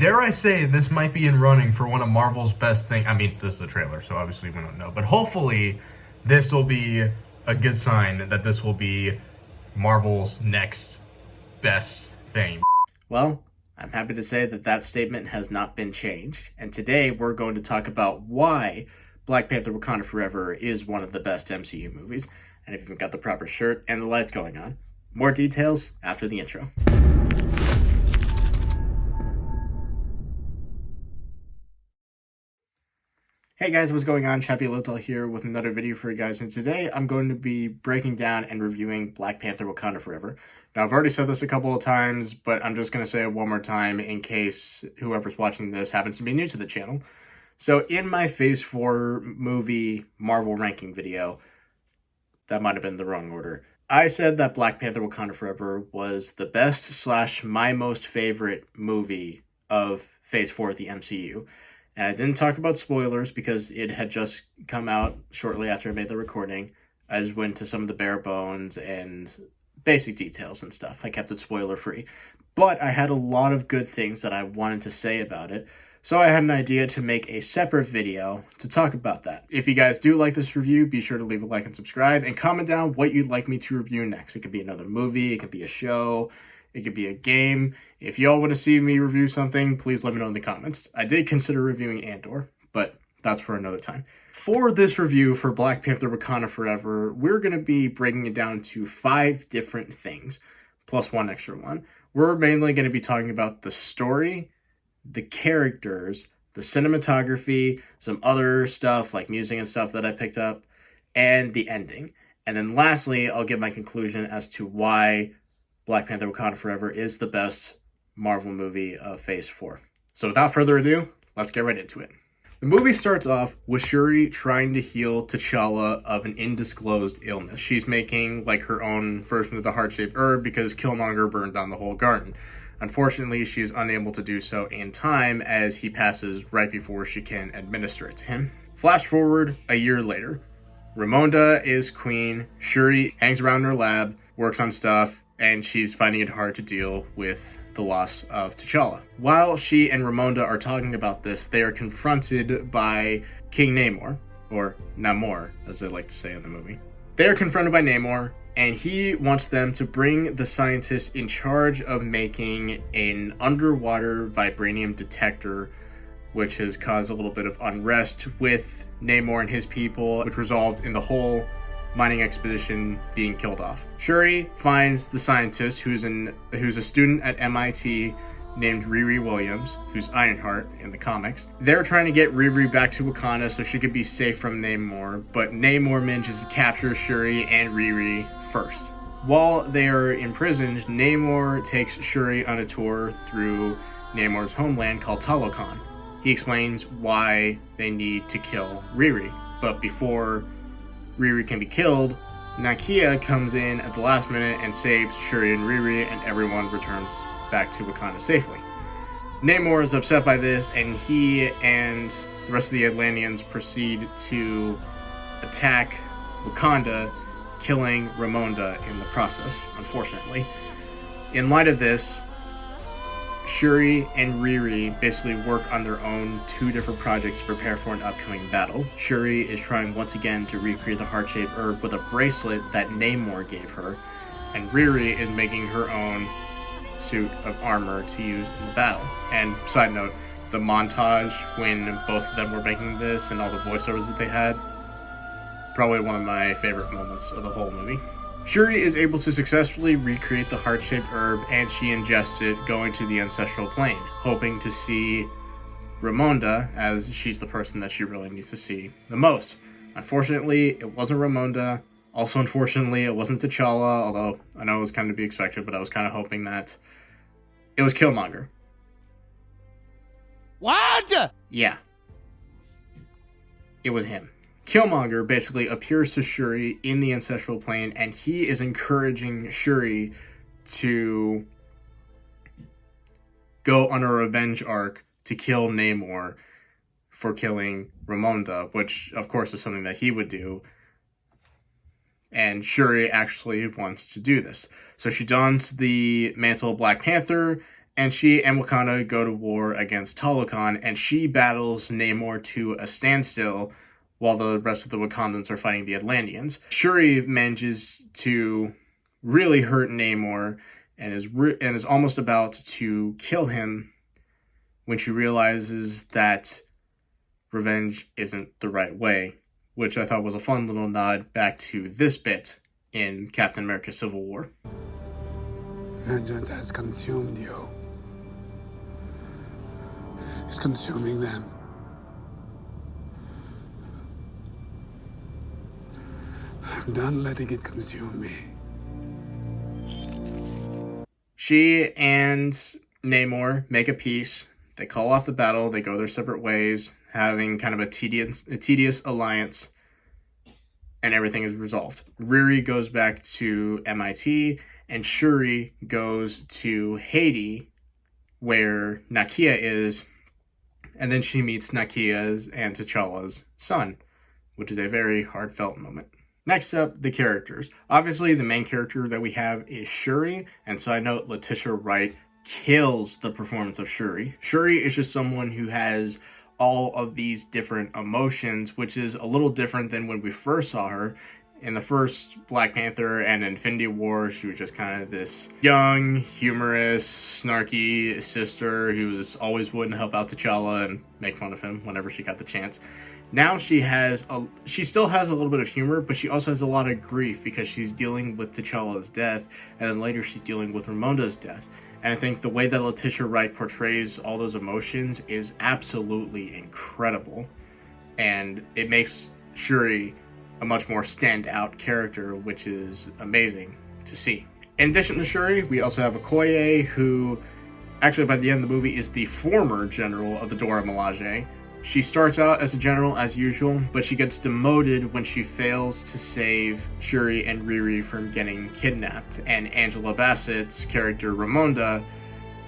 dare I say, this might be in running for one of Marvel's best things. I mean, this is the trailer, so obviously we don't know. But hopefully, this will be a good sign that this will be Marvel's next best thing. Well, I'm happy to say that that statement has not been changed. And today we're going to talk about why Black Panther Wakanda Forever is one of the best MCU movies. And if you've got the proper shirt and the lights going on. More details after the intro. Hey guys, what's going on? Chappy Lotal here with another video for you guys, and today I'm going to be breaking down and reviewing Black Panther Wakanda Forever. Now, I've already said this a couple of times, but I'm just going to say it one more time in case whoever's watching this happens to be new to the channel. So in my Phase 4 movie Marvel ranking video, that might have been the wrong order, I said that Black Panther Wakanda Forever was the best / my most favorite movie of Phase 4 of the MCU. And I didn't talk about spoilers because it had just come out shortly after I made the recording. I just went to some of the bare bones and basic details and stuff. I kept it spoiler free. But I had a lot of good things that I wanted to say about it. So I had an idea to make a separate video to talk about that. If you guys do like this review, be sure to leave a like and subscribe and comment down what you'd like me to review next. It could be another movie, it could be a show, it could be a game. If y'all want to see me review something, please let me know in the comments. I did consider reviewing Andor, but that's for another time. For this review for Black Panther Wakanda Forever, we're going to be breaking it down to 5 different things, plus one extra one. We're mainly going to be talking about the story, the characters, the cinematography, some other stuff like music and stuff that I picked up, and the ending. And then lastly, I'll give my conclusion as to why Black Panther Wakanda Forever is the best Marvel movie of Phase 4. So without further ado, let's get right into it. The movie starts off with Shuri trying to heal T'Challa of an undisclosed illness. She's making like her own version of the heart-shaped herb because Killmonger burned down the whole garden. Unfortunately, she's unable to do so in time as he passes right before she can administer it to him. Flash forward a year later. Ramonda is queen. Shuri hangs around her lab, works on stuff, and she's finding it hard to deal with the loss of T'Challa. While she and Ramonda are talking about this, they are confronted by King Namor, or Namor, as they like to say in the movie. They are confronted by Namor, and he wants them to bring the scientists in charge of making an underwater vibranium detector, which has caused a little bit of unrest with Namor and his people, which resolved in the whole mining expedition being killed off. Shuri finds the scientist who's a student at MIT named Riri Williams, who's Ironheart in the comics. They're trying to get Riri back to Wakanda so she could be safe from Namor, but Namor manages to capture Shuri and Riri first. While they are imprisoned, Namor takes Shuri on a tour through Namor's homeland called Talokan. He explains why they need to kill Riri, but before Riri can be killed, Nakia comes in at the last minute and saves Shuri and Riri, and everyone returns back to Wakanda safely. Namor is upset by this, and he and the rest of the Atlanteans proceed to attack Wakanda, killing Ramonda in the process, unfortunately. In light of this, Shuri and Riri basically work on their own 2 different projects to prepare for an upcoming battle. Shuri is trying once again to recreate the heart-shaped herb with a bracelet that Namor gave her, and Riri is making her own suit of armor to use in the battle. And side note, the montage when both of them were making this and all the voiceovers that they had, probably one of my favorite moments of the whole movie. Shuri is able to successfully recreate the heart-shaped herb, and she ingests it, going to the ancestral plane, hoping to see Ramonda, as she's the person that she really needs to see the most. Unfortunately, it wasn't Ramonda. Also, unfortunately, it wasn't T'Challa, although I know it was kind of to be expected, but I was kind of hoping that it was Killmonger. What? Yeah. It was him. Killmonger basically appears to Shuri in the ancestral plane, and he is encouraging Shuri to go on a revenge arc to kill Namor for killing Ramonda, which of course is something that he would do. And Shuri actually wants to do this. So she dons the mantle of Black Panther And she and Wakanda go to war against Talokan, and she battles Namor to a standstill while the rest of the Wakandans are fighting the Atlanteans. Shuri manages to really hurt Namor and is almost about to kill him when she realizes that revenge isn't the right way, which I thought was a fun little nod back to this bit in Captain America Civil War. Vengeance has consumed you. It's consuming them. I'm done letting it consume me. She and Namor make a peace. They call off the battle. They go their separate ways, having kind of a tedious alliance, and everything is resolved. Riri goes back to MIT, and Shuri goes to Haiti, where Nakia is, and then she meets Nakia's and T'Challa's son, which is a very heartfelt moment. Next up, the characters. Obviously, the main character that we have is Shuri, and side note, Letitia Wright kills the performance of Shuri. Shuri is just someone who has all of these different emotions, which is a little different than when we first saw her. In the first Black Panther and Infinity War, she was just kind of this young, humorous, snarky sister who was always willing to help out T'Challa and make fun of him whenever she got the chance. Now she still has a little bit of humor, but she also has a lot of grief because she's dealing with T'Challa's death, and then later she's dealing with Ramonda's death. And I think the way that Letitia Wright portrays all those emotions is absolutely incredible. And it makes Shuri a much more standout character, which is amazing to see. In addition to Shuri, we also have Okoye, who actually by the end of the movie is the former general of the Dora Milaje. She starts out as a general as usual, but she gets demoted when she fails to save Shuri and Riri from getting kidnapped. And Angela Bassett's character Ramonda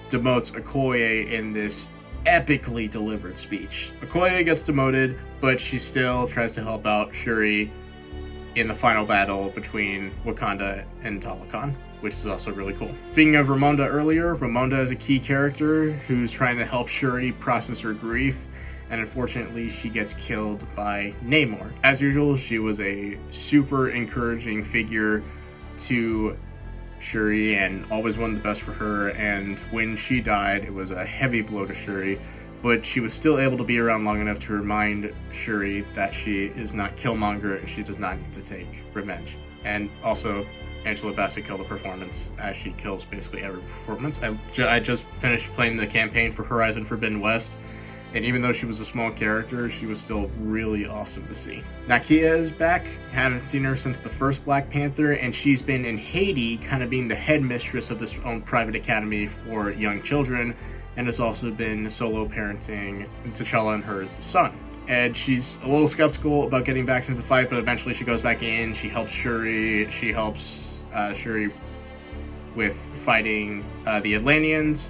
demotes Okoye in this epically delivered speech. Okoye gets demoted, but she still tries to help out Shuri in the final battle between Wakanda and Talokan, which is also really cool. Speaking of Ramonda earlier, Ramonda is a key character who's trying to help Shuri process her grief, and unfortunately she gets killed by Namor. As usual, she was a super encouraging figure to Shuri and always wanted the best for her, and when she died, it was a heavy blow to Shuri, but she was still able to be around long enough to remind Shuri that she is not Killmonger and she does not need to take revenge. And also, Angela Bassett killed the performance, as she kills basically every performance. I just finished playing the campaign for Horizon Forbidden West, and even though she was a small character, she was still really awesome to see. Nakia is back. Haven't seen her since the first Black Panther, and she's been in Haiti, kind of being the headmistress of this own private academy for young children, and has also been solo parenting T'Challa and her son. And she's a little skeptical about getting back into the fight, but eventually she goes back in. She helps Shuri. She helps Shuri with fighting the Atlanteans,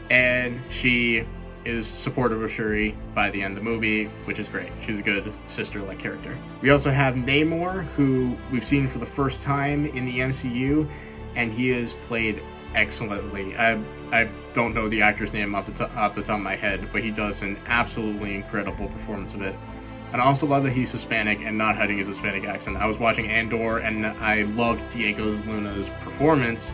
and she is supportive of Shuri by the end of the movie, which is great. She's a good sister-like character. We also have Namor, who we've seen for the first time in the MCU, and he is played excellently. I don't know the actor's name off the top of my head, but he does an absolutely incredible performance of it. And I also love that he's Hispanic and not hiding his Hispanic accent. I was watching Andor, and I loved Diego Luna's performance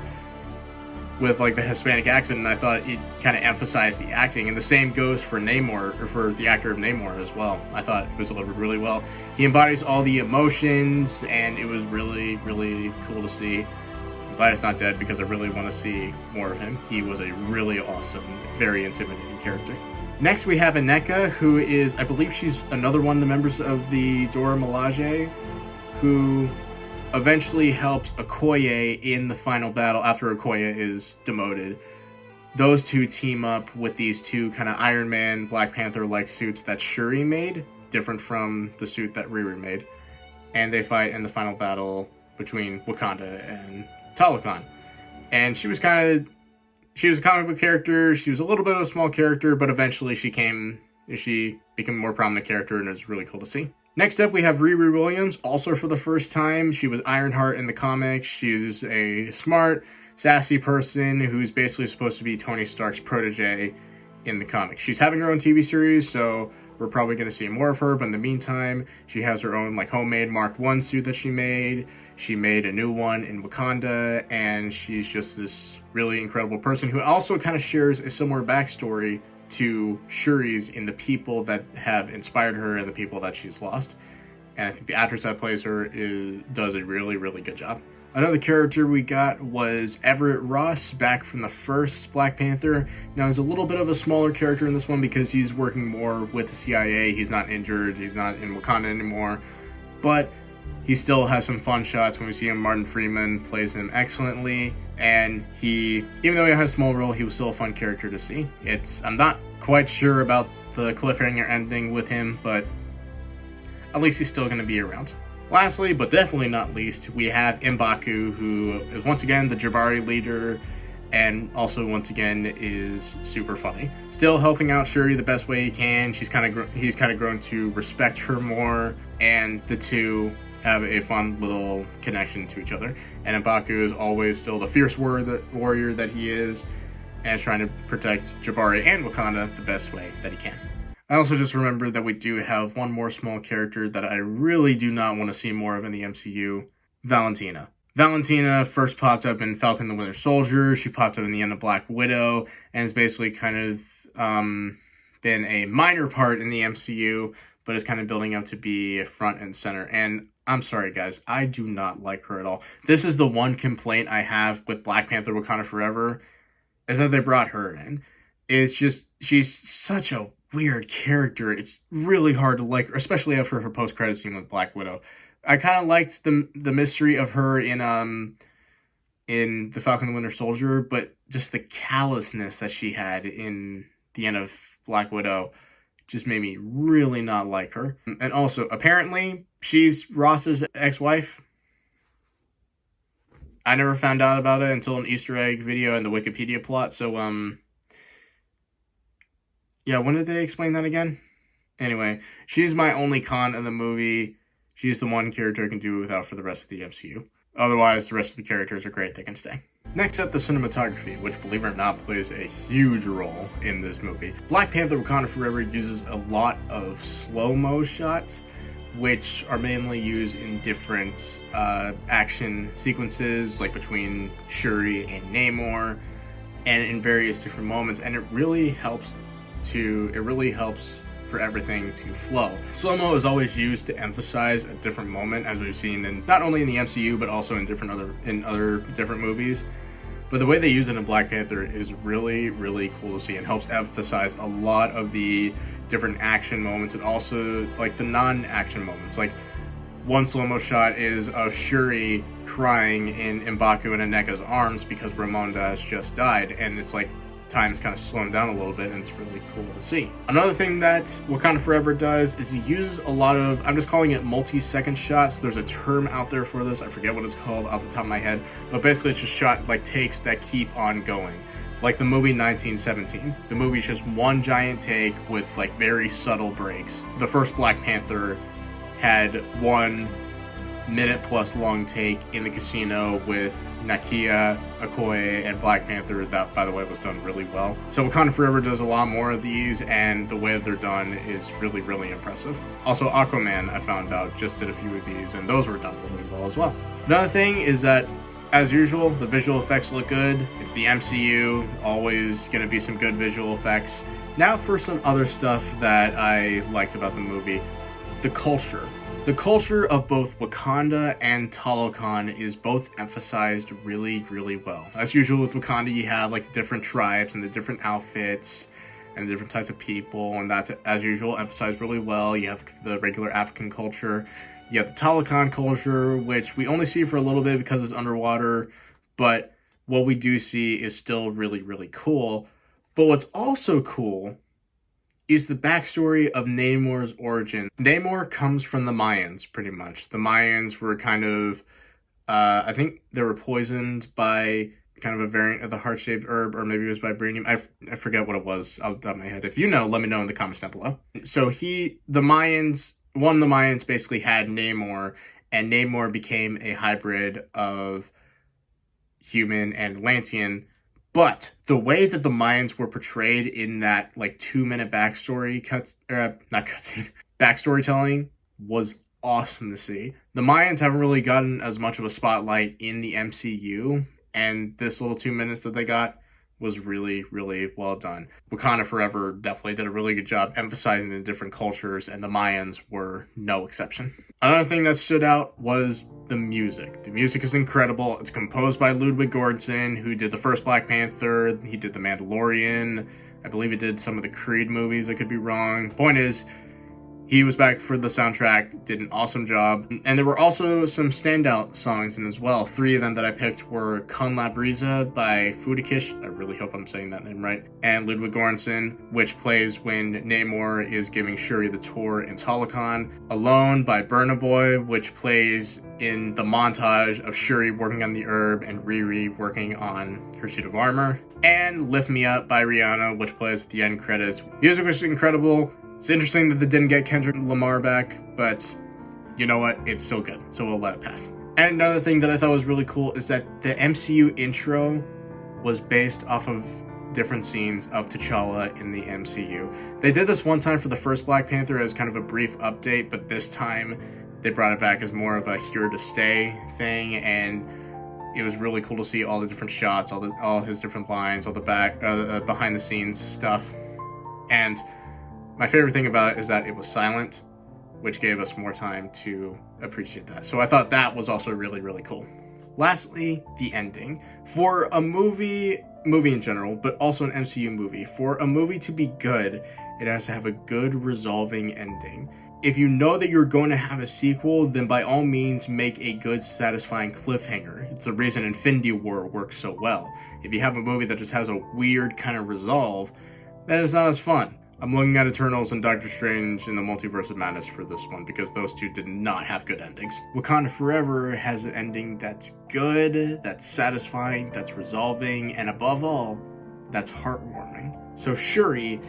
with like the Hispanic accent, and I thought it kind of emphasized the acting. And the same goes for Namor, or for the actor of Namor as well. I thought it was delivered really well. He embodies all the emotions, and it was really, really cool to see. I'm glad it's not dead, because I really want to see more of him. He was a really awesome, very intimidating character. Next we have Aneka, who is, I believe she's another one of the members of the Dora Milaje, who eventually helps Okoye in the final battle after Okoye is demoted. Those two team up with these two kind of Iron Man, Black Panther-like suits that Shuri made, different from the suit that Riri made. And they fight in the final battle between Wakanda and Talokan. And she was a comic book character, she was a little bit of a small character, but eventually she became a more prominent character, and it was really cool to see. Next up, we have Riri Williams, also for the first time. She was Ironheart in the comics. She's a smart, sassy person who's basically supposed to be Tony Stark's protege in the comics. She's having her own TV series, so we're probably going to see more of her, but in the meantime, she has her own like homemade Mark I suit that she made. She made a new one in Wakanda, and she's just this really incredible person who also kind of shares a similar backstory to Shuri's in the people that have inspired her and the people that she's lost. And I think the actress that plays her does a really, really good job. Another character we got was Everett Ross, back from the first Black Panther. Now, he's a little bit of a smaller character in this one because he's working more with the CIA. He's not injured. He's not in Wakanda anymore. But he still has some fun shots when we see him. Martin Freeman plays him excellently. And even though he had a small role, he was still a fun character to see. I'm not quite sure about the cliffhanger ending with him, but at least he's still going to be around. Lastly, but definitely not least, we have M'Baku, who is once again the Jabari leader, and also once again is super funny. Still helping out Shuri the best way he can. He's kind of grown to respect her more, and the two have a fun little connection to each other. And M'Baku is always still the fierce warrior that he is, and is trying to protect Jabari and Wakanda the best way that he can. I also just remembered that we do have one more small character that I really do not want to see more of in the MCU, Valentina. Valentina first popped up in Falcon the Winter Soldier. She popped up in the end of Black Widow, and has basically kind of been a minor part in the MCU, but is kind of building up to be front and center. And I'm sorry, guys, I do not like her at all. This is the one complaint I have with Black Panther Wakanda Forever, is that they brought her in. It's just, she's such a weird character. It's really hard to like her, especially after her post-credit scene with Black Widow. I kind of liked the mystery of her in the Falcon the Winter Soldier, but just the callousness that she had in the end of Black Widow just made me really not like her. And also, apparently, she's Ross's ex-wife. I never found out about it until an Easter egg video in the Wikipedia plot, so yeah, when did they explain that again? Anyway, she's my only con in the movie. She's the one character I can do without for the rest of the MCU. Otherwise, the rest of the characters are great. They can stay. Next up, the cinematography, which, believe it or not, plays a huge role in this movie. Black Panther Wakanda Forever uses a lot of slow-mo shots, which are mainly used in different action sequences, like between Shuri and Namor, and in various different moments, and it really helps for everything to flow. Slow-mo is always used to emphasize a different moment, as we've seen in not only in the MCU but also in other different movies. But the way they use it in Black Panther is really, really cool to see, and helps emphasize a lot of the different action moments and also like the non-action moments. Like one slow-mo shot is of Shuri crying in M'Baku and Aneka's arms because Ramonda has just died, and it's like time's kind of slowing down a little bit, and it's really cool to see. Another thing that Wakanda Forever does is he uses a lot of, I'm just calling it multi-second shots. There's a term out there for this, I forget what it's called off the top of my head, but basically it's just shot like takes that keep on going. Like the movie 1917. The movie's just one giant take with like very subtle breaks. The first Black Panther had 1 minute plus long take in the casino with Nakia, Okoye, and Black Panther. That, by the way, was done really well. So Wakanda Forever does a lot more of these, and the way that they're done is really, really impressive. Also, Aquaman, I found out, just did a few of these, and those were done really well as well. Another thing is that, as usual, the visual effects look good. It's the MCU, always gonna be some good visual effects. Now for some other stuff that I liked about the movie. The culture. The culture of both Wakanda and Talokan is both emphasized really, really well. As usual with Wakanda, you have like different tribes and the different outfits and the different types of people, and that's, as usual, emphasized really well. You have the regular African culture. You have the Talokan culture, which we only see for a little bit because it's underwater, but what we do see is still really, really cool. But what's also cool is the backstory of Namor's origin. Namor comes from the Mayans, pretty much. The Mayans were kind of, I think they were poisoned by kind of a variant of the heart-shaped herb, or maybe it was vibranium. I forget what it was off the top of my head. If you know, let me know in the comments down below. So one of the Mayans basically had Namor, and Namor became a hybrid of human and Atlantean. But the way that the Mayans were portrayed in that like 2-minute backstory backstory telling was awesome to see. The Mayans haven't really gotten as much of a spotlight in the MCU, and this little 2 minutes that they got was really, really well done. Wakanda Forever definitely did a really good job emphasizing the different cultures, and the Mayans were no exception. Another thing that stood out was the music. The music is incredible. It's composed by Ludwig Göransson, who did the first Black Panther. He did The Mandalorian. I believe he did some of the Creed movies. I could be wrong. Point is, he was back for the soundtrack, did an awesome job. And there were also some standout songs in as well. 3 of them that I picked were Con La Brisa by Fudikish, I really hope I'm saying that name right, and Ludwig Göransson, which plays when Namor is giving Shuri the tour in Talokan. Alone by Burna Boy, which plays in the montage of Shuri working on the herb and Riri working on her suit of armor. And Lift Me Up by Rihanna, which plays at the end credits. Music was incredible. It's interesting that they didn't get Kendrick Lamar back, but you know what? It's still good, so we'll let it pass. And another thing that I thought was really cool is that the MCU intro was based off of different scenes of T'Challa in the MCU. They did this one time for the first Black Panther as kind of a brief update, but this time they brought it back as more of a here to stay thing, and it was really cool to see all the different shots, all his different lines, all the behind the scenes stuff. And my favorite thing about it is that it was silent, which gave us more time to appreciate that. So I thought that was also really, really cool. Lastly, the ending. For a movie in general, but also an MCU movie, for a movie to be good, it has to have a good resolving ending. If you know that you're going to have a sequel, then by all means make a good, satisfying cliffhanger. It's the reason Infinity War works so well. If you have a movie that just has a weird kind of resolve, then it's not as fun. I'm looking at Eternals and Doctor Strange in the Multiverse of Madness for this one because those two did not have good endings. Wakanda Forever has an ending that's good, that's satisfying, that's resolving, and above all, that's heartwarming. So Shuri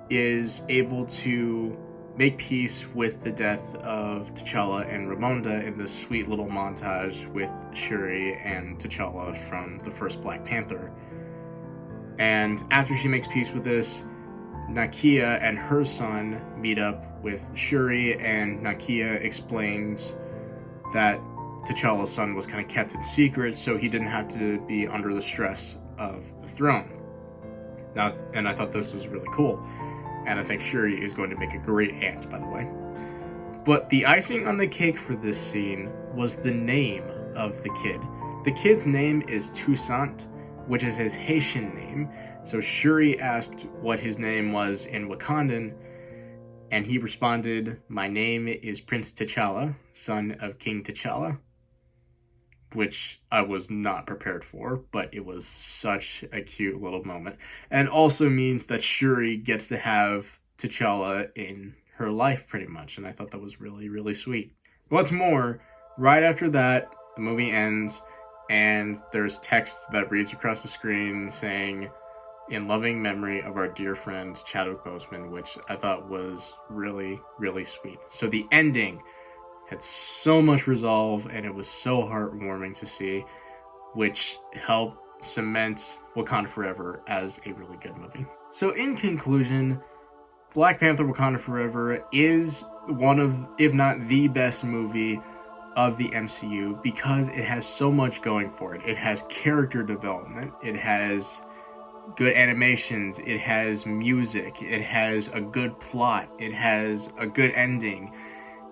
is able to make peace with the death of T'Challa and Ramonda in this sweet little montage with Shuri and T'Challa from the first Black Panther. And after she makes peace with this, Nakia and her son meet up with Shuri, and Nakia explains that T'Challa's son was kind of kept in secret so he didn't have to be under the stress of the throne. Now, and I thought this was really cool, and I think Shuri is going to make a great aunt, by the way. But the icing on the cake for this scene was the name of the kid. The kid's name is Toussaint, which is his Haitian name. So Shuri asked what his name was in Wakandan, and he responded, "My name is Prince T'Challa, son of King T'Challa," which I was not prepared for, but it was such a cute little moment. And also means that Shuri gets to have T'Challa in her life pretty much, and I thought that was really, really sweet. What's more, right after that, the movie ends, and there's text that reads across the screen saying, "In loving memory of our dear friend Chadwick Boseman," which I thought was really, really sweet. So the ending had so much resolve, and it was so heartwarming to see, which helped cement Wakanda Forever as a really good movie. So in conclusion, Black Panther Wakanda Forever is one of, if not the best movie of the MCU because it has so much going for it. It has character development, it has good animations, it has music, it has a good plot, it has a good ending.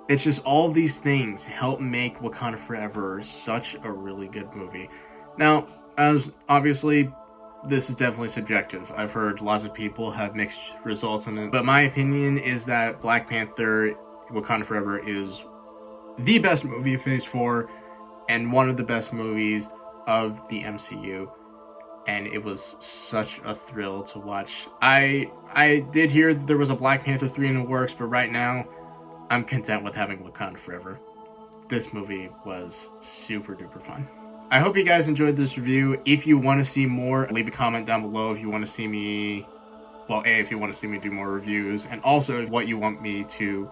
It's just all these things help make Wakanda Forever such a really good movie. Now, as obviously, this is definitely subjective. I've heard lots of people have mixed results on it, but my opinion is that Black Panther Wakanda Forever is the best movie of Phase 4 and one of the best movies of the MCU. And it was such a thrill to watch. I did hear that there was a Black Panther 3 in the works, but right now, I'm content with having Wakanda Forever. This movie was super duper fun. I hope you guys enjoyed this review. If you want to see more, leave a comment down below if you want to see me, well, if you want to see me do more reviews, and also what you want me to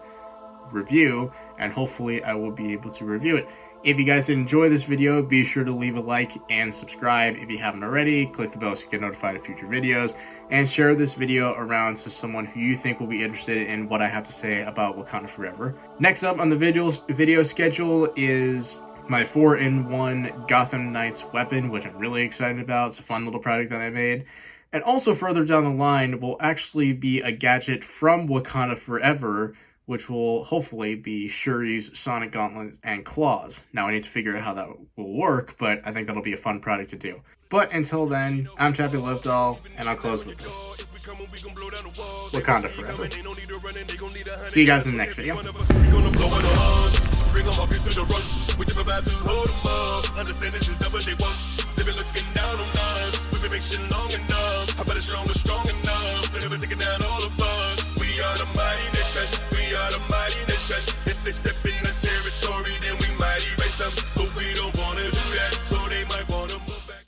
review, and hopefully I will be able to review it. If you guys did enjoy this video, be sure to leave a like and subscribe if you haven't already. Click the bell so you get notified of future videos, and share this video around to someone who you think will be interested in what I have to say about Wakanda Forever. Next up on the video schedule is my 4-in-1 Gotham Knights weapon, which I'm really excited about. It's a fun little project that I made. And also further down the line will actually be a gadget from Wakanda Forever, which will hopefully be Shuri's Sonic Gauntlets and Claws. Now I need to figure out how that will work, but I think that'll be a fun project to do. But until then, I'm Chappie Lovedoll, and I'll close with this. Wakanda Forever. See you guys in the next video. Bring all my peace to the run. We never about to hold them up. Understand this is double they want. They been looking down on us. We've been making shit long enough. How about it strong enough? They never taking down all of us. We are the mighty nation. We are the mighty nation. If they step